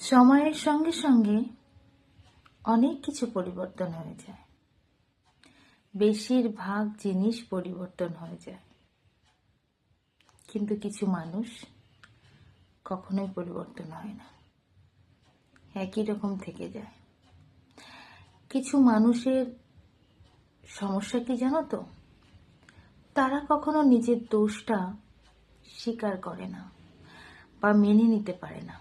সময়ের সঙ্গে সঙ্গে অনেক কিছু পরিবর্তন হয়ে যায়। বেশিরভাগ জিনিস পরিবর্তন হয়ে যায়, কিন্তু কিছু মানুষ কখনোই পরিবর্তন হয় না, একই রকম থেকে যায়। কিছু মানুষের সমস্যা কি জানো তো, তারা কখনো নিজের দোষটা স্বীকার করে না বা মেনে নিতে পারে না।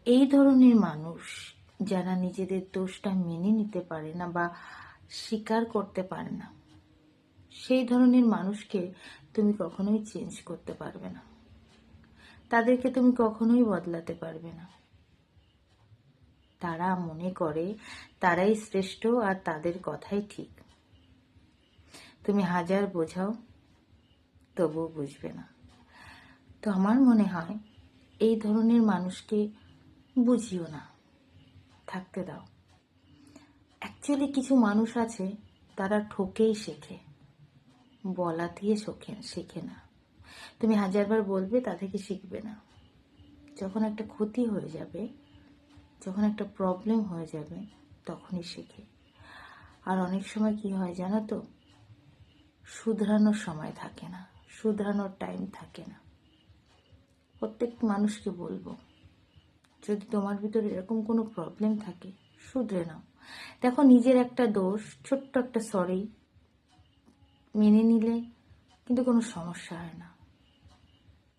এই ধরনের মানুষ যারা নিজেদের দোষটা মেনে নিতে পারে না বা স্বীকার করতে পারে না, সেই ধরনের মানুষকে তুমি কখনোই চেঞ্জ করতে পারবে না, তাদেরকে তুমি কখনোই বদলাতে পারবে না। তারা মনে করে তারাই শ্রেষ্ঠ আর তাদের কথাই ঠিক। তুমি হাজার বোঝাও তবুও বুঝবে না। তো আমার মনে হয় এই ধরনের মানুষকে বুঝিও না, থাকতে দাও। অ্যাকচুয়ালি কিছু মানুষ আছে, তারা ঠকেই শেখে, বলা দিয়ে শেখে না। তুমি হাজারবার বলবে, তা থেকে শিখবে না। যখন একটা ক্ষতি হয়ে যাবে, যখন একটা প্রবলেম হয়ে যাবে, তখনই শেখে। আর অনেক সময় কি হয় জানো তো, শুধরানোর সময় থাকে না, শুধরানোর টাইম থাকে না। প্রত্যেক মানুষকে বলবো, যদি তোমার ভিতরে এরকম কোনো প্রবলেম থাকে, শুধরে নাও। দেখো, নিজের একটা দোষ, ছোট্ট একটা সরি মেনে নিলে কিন্তু কোনো সমস্যা হয় না।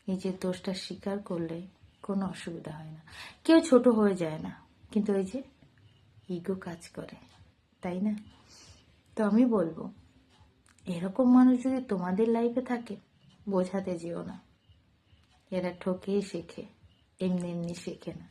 নিজের দোষটা স্বীকার করলে কোনো অসুবিধা হয় না, কেউ ছোট হয়ে যায় না। কিন্তু ওই যে ইগো কাজ করে, তাই না? তো আমি বলবো, এরকম মানুষ যদি তোমাদের লাইফে থাকে, বোঝাতে যেও না। এরা ঠকেই শেখে, এমনি এমনি শেখে না।